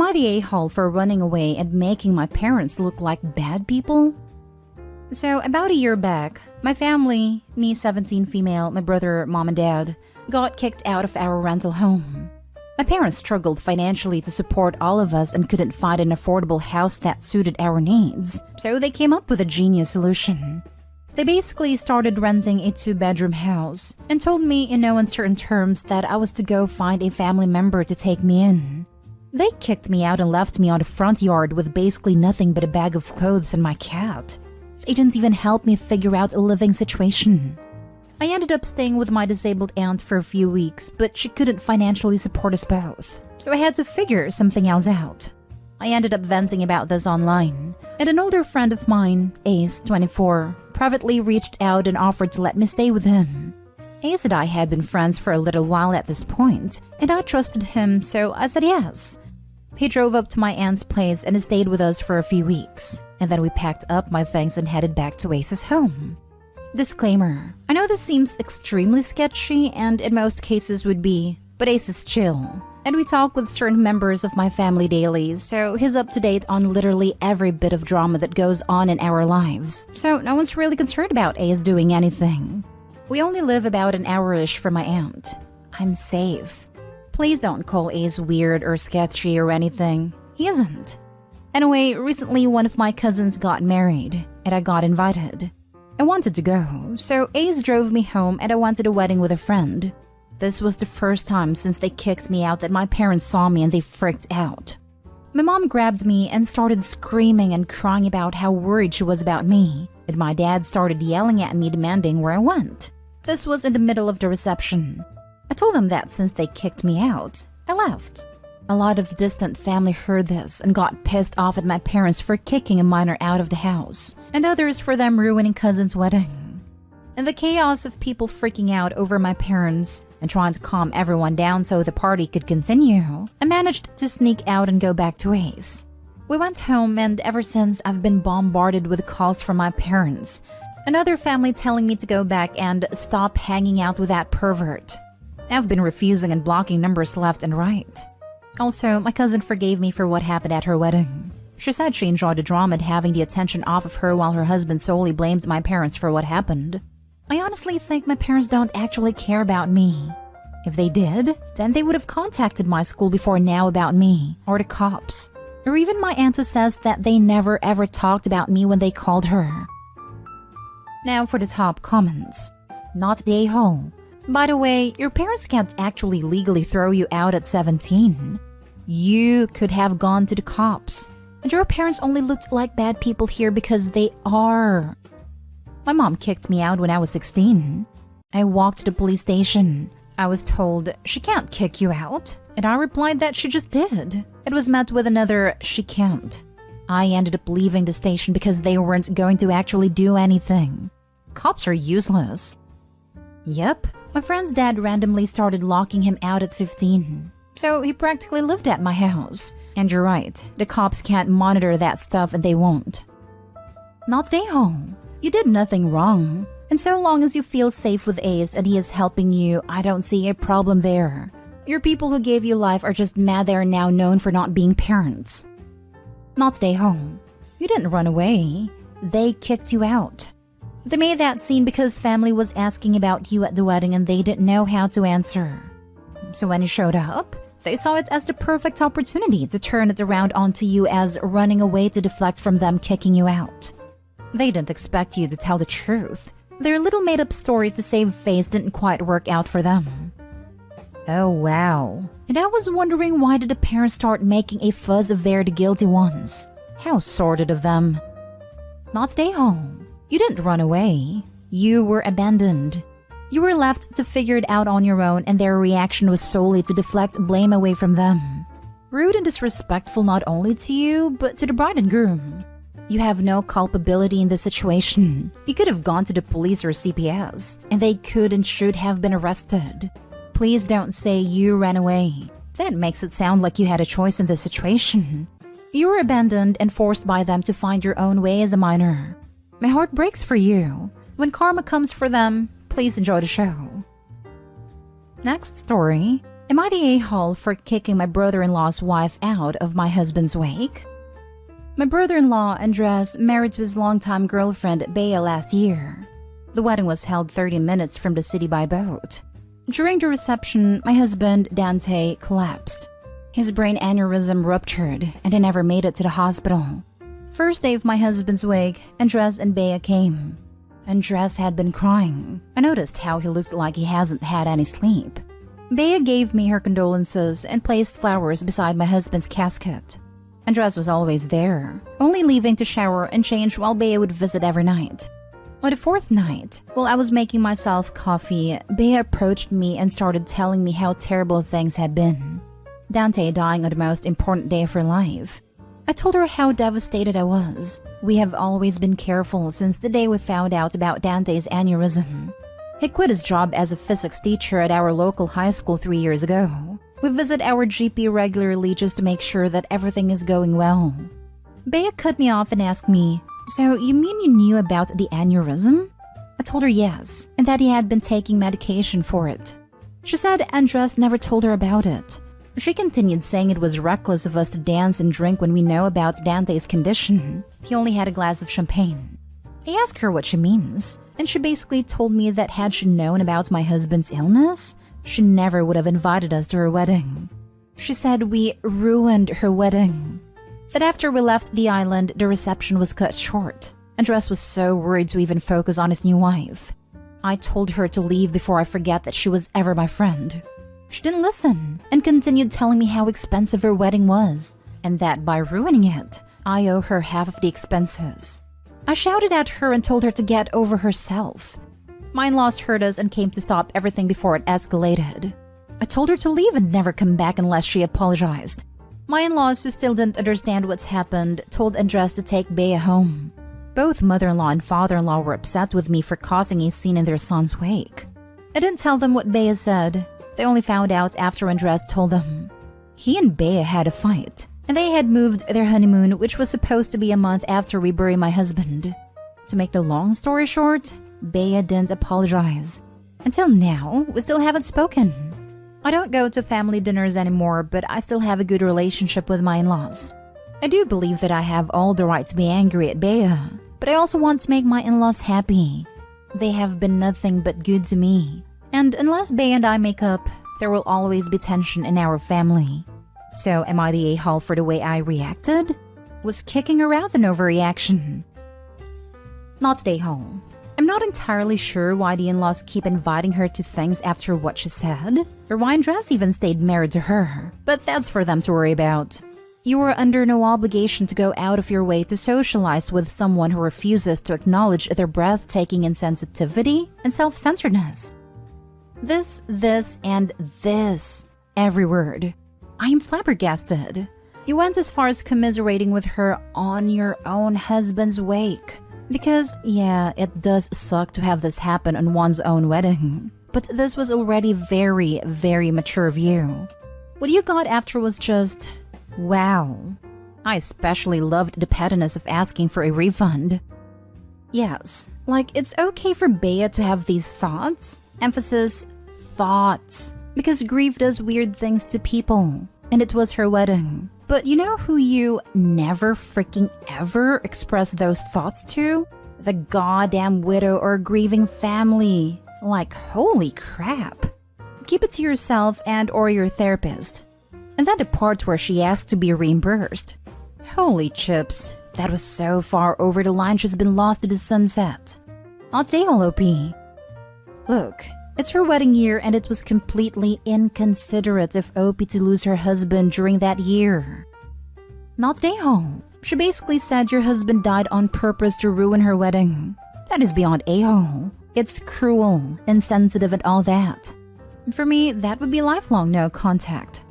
I the a-hole for running away and making my parents look like bad people? So, about a year back, my family, me 17 female, my brother, mom and dad, got kicked out of our rental home. My parents struggled financially to support all of us and couldn't find an affordable house that suited our needs, so they came up with a genius solution. They basically started renting a 2-bedroom house and told me in no uncertain terms that I was to go find a family member to take me in. They kicked me out and left me on the front yard with basically nothing but a bag of clothes and my cat. They didn't even help me figure out a living situation. I ended up staying with my disabled aunt for a few weeks, but she couldn't financially support us both, so I had to figure something else out. I ended up venting about this online, and an older friend of mine, Ace, 24, privately reached out and offered to let me stay with him. Ace and I had been friends for a little while at this point, and I trusted him, so I said yes. He drove up to my aunt's place and stayed with us for a few weeks, and then we packed up my things and headed back to Ace's home. Disclaimer: I know this seems extremely sketchy and in most cases would be, but Ace is chill, and we talk with certain members of my family daily, so he's up to date on literally every bit of drama that goes on in our lives, so no one's really concerned about Ace doing anything. We only live about an hour-ish from my aunt. I'm safe. Please don't call Ace weird or sketchy or anything. He isn't. Anyway, recently one of my cousins got married, and I got invited. I wanted to go, so Ace drove me home and I went to the wedding with a friend. This was the first time since they kicked me out that my parents saw me and they freaked out. My mom grabbed me and started screaming and crying about how worried she was about me, and my dad started yelling at me demanding where I went. This was in the middle of the reception. I told them that since they kicked me out, I left. A lot of distant family heard this and got pissed off at my parents for kicking a minor out of the house, and others for them ruining cousin's wedding. In the chaos of people freaking out over my parents and trying to calm everyone down so the party could continue, I managed to sneak out and go back to Ace. We went home, and ever since I've been bombarded with calls from my parents, another family telling me to go back and stop hanging out with that pervert. I've been refusing and blocking numbers left and right. Also, my cousin forgave me for what happened at her wedding. She said she enjoyed the drama and having the attention off of her while her husband solely blamed my parents for what happened. I honestly think my parents don't actually care about me. If they did, then they would have contacted my school before now about me, or the cops. Or even my aunt who says that they never ever talked about me when they called her. Now for the top comments. Not the a-hole. By the way, your parents can't actually legally throw you out at 17. You could have gone to the cops, and your parents only looked like bad people here because they are. My mom kicked me out when I was 16. I walked to the police station. I was told, she can't kick you out, and I replied that she just did. It was met with another, she can't. I ended up leaving the station because they weren't going to actually do anything. Cops are useless. Yep, my friend's dad randomly started locking him out at 15. So he practically lived at my house. And you're right, the cops can't monitor that stuff and they won't. Not stay home. You did nothing wrong. And so long as you feel safe with Ace and he is helping you, I don't see a problem there. Your people who gave you life are just mad they are now known for not being parents. Not stay home. You didn't run away. They kicked you out. They made that scene because family was asking about you at the wedding and they didn't know how to answer. So when you showed up, they saw it as the perfect opportunity to turn it around onto you as running away to deflect from them kicking you out. They didn't expect you to tell the truth. Their little made-up story to save face didn't quite work out for them. Oh wow. And I was wondering, why did the parents start making a fuss of they're the guilty ones? How sordid of them. Not stay home. You didn't run away. You were abandoned. You were left to figure it out on your own, and their reaction was solely to deflect blame away from them. Rude and disrespectful not only to you, but to the bride and groom. You have no culpability in this situation. You could have gone to the police or CPS, and they could and should have been arrested. Please don't say you ran away. That makes it sound like you had a choice in this situation. You were abandoned and forced by them to find your own way as a minor. My heart breaks for you. When karma comes for them, please enjoy the show. Next story. Am I the a-hole for kicking my brother-in-law's wife out of my husband's wake? My brother-in-law, Andres, married to his longtime girlfriend, Bea, last year. The wedding was held 30 minutes from the city by boat. During the reception, my husband, Dante, collapsed. His brain aneurysm ruptured, and he never made it to the hospital. First day of my husband's wake, Andres and Bea came. Andres had been crying. I noticed how he looked like he hasn't had any sleep. Bea gave me her condolences and placed flowers beside my husband's casket. Andres was always there, only leaving to shower and change while Bea would visit every night. On the fourth night, while I was making myself coffee, Bea approached me and started telling me how terrible things had been. Dante dying on the most important day of her life. I told her how devastated I was. We have always been careful since the day we found out about Dante's aneurysm. He quit his job as a physics teacher at our local high school 3 years ago. We visit our GP regularly just to make sure that everything is going well. Bea cut me off and asked me, "So you mean you knew about the aneurysm?" I told her yes, and that he had been taking medication for it. She said Andres never told her about it. She continued saying it was reckless of us to dance and drink when we know about Dante's condition. He only had a glass of champagne. I asked her what she means, and she basically told me that had she known about my husband's illness, she never would have invited us to her wedding. She said we ruined her wedding. That after we left the island, the reception was cut short. Andres was so worried to even focus on his new wife. I told her to leave before I forget that she was ever my friend. She didn't listen and continued telling me how expensive her wedding was, and that by ruining it, I owe her half of the expenses. I shouted at her and told her to get over herself. My in-laws heard us and came to stop everything before it escalated. I told her to leave and never come back unless she apologized. My in-laws, who still didn't understand what's happened, told Andres to take Bea home. Both mother-in-law and father-in-law were upset with me for causing a scene in their son's wake. I didn't tell them what Bea said. They only found out after Andres told them. He and Bea had a fight, and they had moved their honeymoon, which was supposed to be a month after we buried my husband. To make the long story short, Bea didn't apologize. Until now, we still haven't spoken. I don't go to family dinners anymore, but I still have a good relationship with my in-laws. I do believe that I have all the right to be angry at Bea, but I also want to make my in-laws happy. They have been nothing but good to me, and unless Bea and I make up, there will always be tension in our family. So am I the a-hole for the way I reacted? Was kicking her out an overreaction? Not the a-hole. I'm not entirely sure why the in-laws keep inviting her to things after what she said, or why Andres even stayed married to her, but that's for them to worry about. You are under no obligation to go out of your way to socialize with someone who refuses to acknowledge their breathtaking insensitivity and self-centeredness. This, and this. Every word. I am flabbergasted. You went as far as commiserating with her on your own husband's wake. Because, yeah, it does suck to have this happen on one's own wedding. But this was already very, very mature of you. What you got after was just, wow. I especially loved the pettiness of asking for a refund. Yes, like it's okay for Bea to have these thoughts. Emphasis, thoughts. Because grief does weird things to people. And it was her wedding. But you know who you never freaking ever express those thoughts to? The goddamn widow or grieving family. Like, holy crap. Keep it to yourself and or your therapist. And then the part where she asked to be reimbursed. Holy chips. That was so far over the line she's been lost to the sunset. Not today, OP. Look, it's her wedding year and it was completely inconsiderate of OP to lose her husband during that year. Not a-hole. She basically said your husband died on purpose to ruin her wedding. That is beyond a-hole. It's cruel, insensitive and all that. For me, that would be lifelong no contact.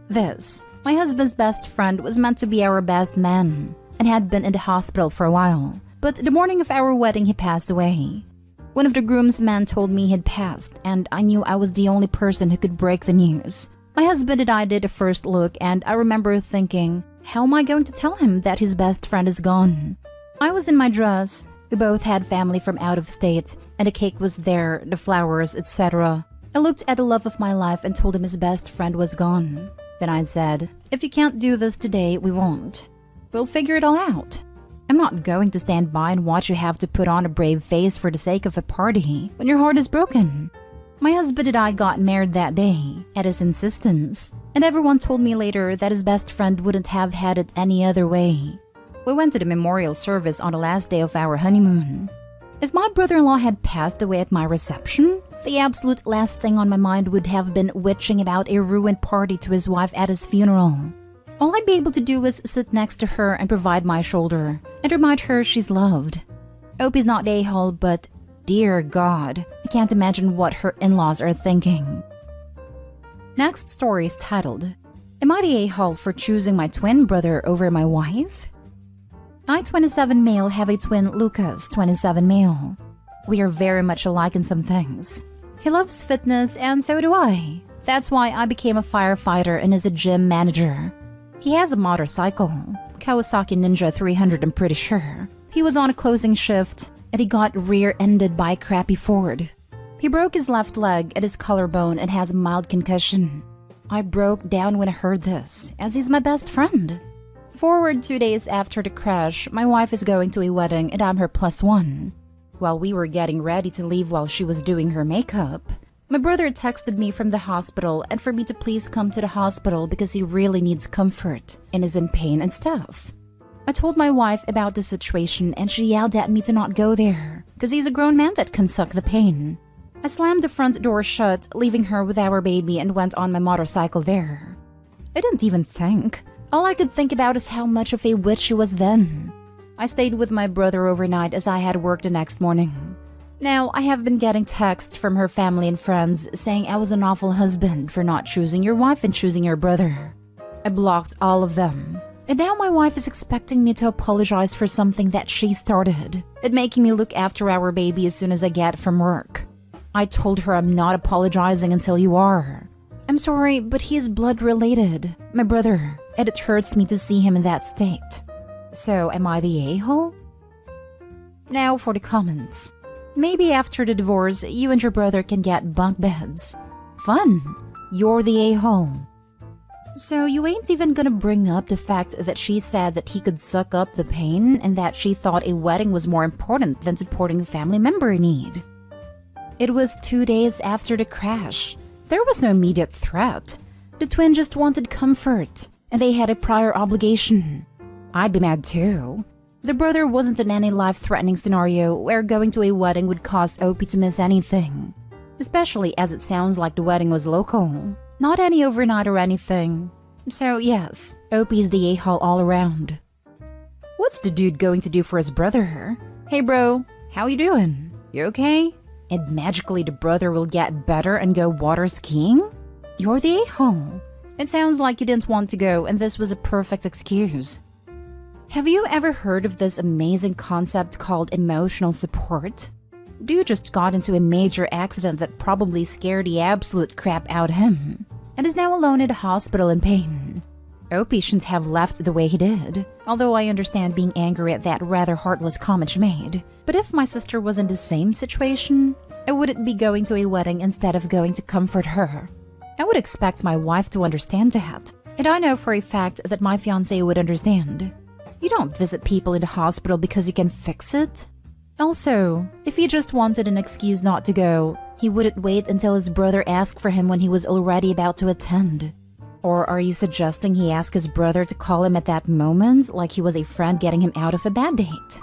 This, my husband's best friend, was meant to be our best man and had been in the hospital for a while. But the morning of our wedding, he passed away. One of the groomsmen told me he'd passed, and I knew I was the only person who could break the news. My husband and I did a first look, and I remember thinking, how am I going to tell him that his best friend is gone? I was in my dress. We both had family from out of state, and the cake was there, the flowers, etc. I looked at the love of my life and told him his best friend was gone. Then I said, if you can't do this today, we won't. We'll figure it all out. I'm not going to stand by and watch you have to put on a brave face for the sake of a party when your heart is broken. My husband and I got married that day, at his insistence, and everyone told me later that his best friend wouldn't have had it any other way. We went to the memorial service on the last day of our honeymoon. If my brother-in-law had passed away at my reception, the absolute last thing on my mind would have been witching about a ruined party to his wife at his funeral. All I'd be able to do was sit next to her and provide my shoulder and remind her she's loved. Opie's not the a-hole, but dear God, I can't imagine what her in-laws are thinking. Next story is titled, Am I the a-hole for choosing my twin brother over my wife? I, 27 male, have a twin, Lucas, 27 male. We are very much alike in some things. He loves fitness and so do I. That's why I became a firefighter and is a gym manager. He has a motorcycle, Kawasaki Ninja 300 I'm pretty sure. He was on a closing shift and he got rear-ended by a crappy Ford. He broke his left leg and his collarbone and has a mild concussion. I broke down when I heard this, as he's my best friend. Forward 2 days after the crash, my wife is going to a wedding and I'm her +1. While we were getting ready to leave while she was doing her makeup, my brother texted me from the hospital and for me to please come to the hospital because he really needs comfort and is in pain and stuff. I told my wife about the situation and she yelled at me to not go there because he's a grown man that can suck the pain. I slammed the front door shut, leaving her with our baby and went on my motorcycle there. I didn't even think. All I could think about is how much of a witch she was then. I stayed with my brother overnight as I had work the next morning. Now, I have been getting texts from her family and friends saying I was an awful husband for not choosing your wife and choosing your brother. I blocked all of them. And now my wife is expecting me to apologize for something that she started and making me look after our baby as soon as I get from work. I told her I'm not apologizing until you are. I'm sorry, but he is blood related, my brother, and it hurts me to see him in that state. So, am I the a-hole? Now for the comments. Maybe after the divorce, you and your brother can get bunk beds. Fun! You're the a-hole. So you ain't even gonna bring up the fact that she said that he could suck up the pain and that she thought a wedding was more important than supporting a family member in need. It was 2 days after the crash. There was no immediate threat. The twin just wanted comfort, and they had a prior obligation. I'd be mad too. The brother wasn't in any life-threatening scenario where going to a wedding would cause Opie to miss anything. Especially as it sounds like the wedding was local. Not any overnight or anything. So yes, Opie's the a-hole all around. What's the dude going to do for his brother? Hey bro, how you doing? You okay? And magically the brother will get better and go water skiing? You're the a-hole. It sounds like you didn't want to go and this was a perfect excuse. Have you ever heard of this amazing concept called emotional support? Dude just got into a major accident that probably scared the absolute crap out of him, and is now alone at a hospital in pain. Opie shouldn't have left the way he did, although I understand being angry at that rather heartless comment she made. But if my sister was in the same situation, I wouldn't be going to a wedding instead of going to comfort her. I would expect my wife to understand that, and I know for a fact that my fiancé would understand. You don't visit people in the hospital because you can fix it. Also, if he just wanted an excuse not to go, he wouldn't wait until his brother asked for him when he was already about to attend. Or are you suggesting he asked his brother to call him at that moment, like he was a friend getting him out of a bad date?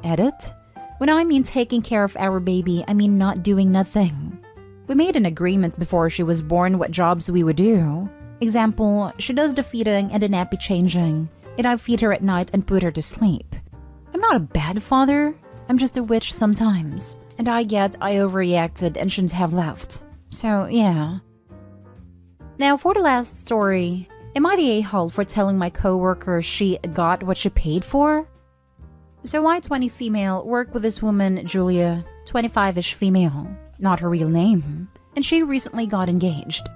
Edit. When I mean taking care of our baby, I mean not doing nothing. We made an agreement before she was born what jobs we would do. Example, she does the feeding and the nappy changing, and I feed her at night and put her to sleep. I'm not a bad father, I'm just a witch sometimes, and I get I overreacted and shouldn't have left. So, yeah. Now for the last story, am I the a-hole for telling my coworker she got what she paid for? So I, 20 female, work with this woman, Julia, 25-ish female, not her real name, and she recently got engaged.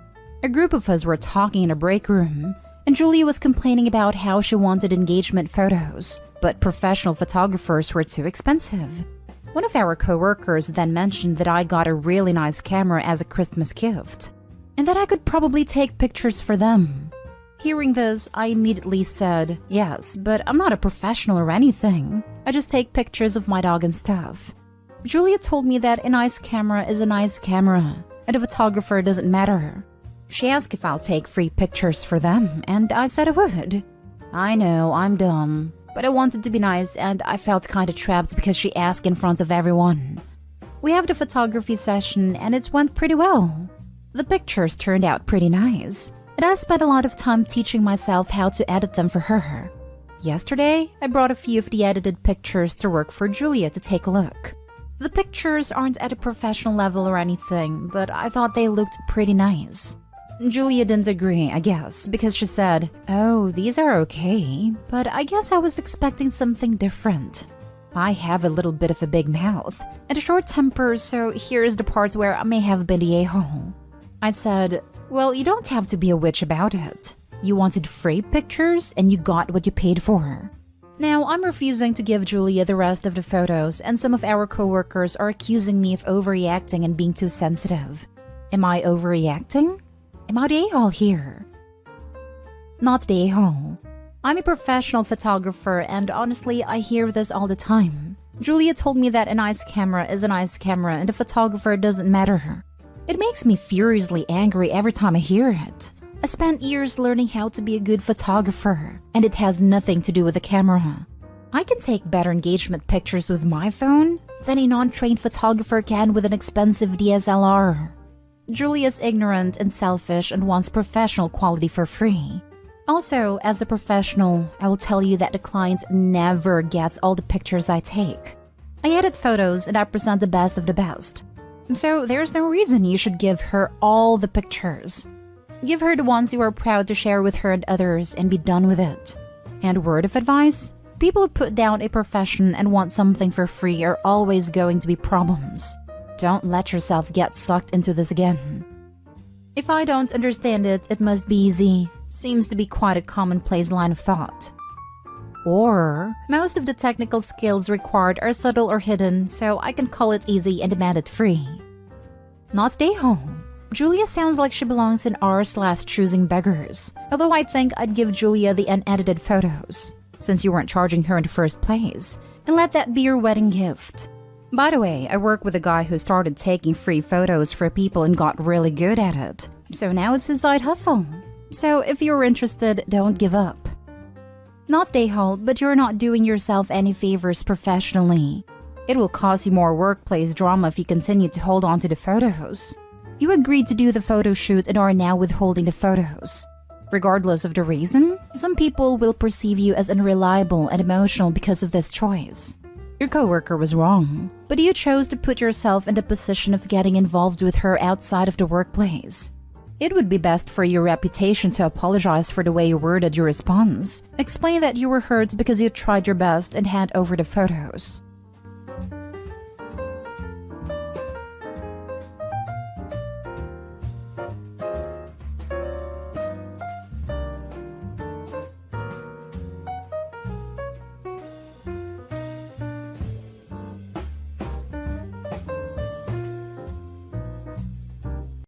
A group of us were talking in a break room, and Julia was complaining about how she wanted engagement photos, but professional photographers were too expensive. One of our coworkers then mentioned that I got a really nice camera as a Christmas gift, and that I could probably take pictures for them. Hearing this, I immediately said, yes, but I'm not a professional or anything. I just take pictures of my dog and stuff. Julia told me that a nice camera is a nice camera, and a photographer doesn't matter. She asked if I'll take free pictures for them, and I said I would. I know, I'm dumb, but I wanted to be nice, and I felt kinda trapped because she asked in front of everyone. We have the photography session, and it went pretty well. The pictures turned out pretty nice, and I spent a lot of time teaching myself how to edit them for her. Yesterday, I brought a few of the edited pictures to work for Julia to take a look. The pictures aren't at a professional level or anything, but I thought they looked pretty nice. Julia didn't agree, I guess, because she said, oh, these are okay, but I guess I was expecting something different. I have a little bit of a big mouth and a short temper, so here's the part where I may have been the a-hole. I said, well, you don't have to be a witch about it. You wanted free pictures and you got what you paid for. Now, I'm refusing to give Julia the rest of the photos, and some of our coworkers are accusing me of overreacting and being too sensitive. Am I overreacting? Am I the a-hole here? Not the a-hole. I'm a professional photographer, and honestly, I hear this all the time. Julia told me that a nice camera is a nice camera and a photographer doesn't matter. It makes me furiously angry every time I hear it. I spent years learning how to be a good photographer, and it has nothing to do with the camera. I can take better engagement pictures with my phone than a non-trained photographer can with an expensive DSLR. Julia's ignorant and selfish and wants professional quality for free. Also, as a professional, I will tell you that the client never gets all the pictures I take. I edit photos and I present the best of the best. So there's no reason you should give her all the pictures. Give her the ones you are proud to share with her and others and be done with it. And word of advice, people who put down a profession and want something for free are always going to be problems. Don't let yourself get sucked into this again. If I don't understand it, it must be easy. Seems to be quite a commonplace line of thought. Or, most of the technical skills required are subtle or hidden, so I can call it easy and demand it free. Not the a-hole. Julia sounds like she belongs in r/choosing beggars, although I think I'd give Julia the unedited photos, since you weren't charging her in the first place, and let that be your wedding gift. By the way, I work with a guy who started taking free photos for people and got really good at it, so now it's his side hustle. So if you're interested, don't give up. Not the a-hole, but you're not doing yourself any favors professionally. It will cause you more workplace drama if you continue to hold on to the photos. You agreed to do the photo shoot and are now withholding the photos. Regardless of the reason, some people will perceive you as unreliable and emotional because of this choice. Your coworker was wrong, but you chose to put yourself in the position of getting involved with her outside of the workplace. It would be best for your reputation to apologize for the way you worded your response. Explain that you were hurt because you tried your best and hand over the photos.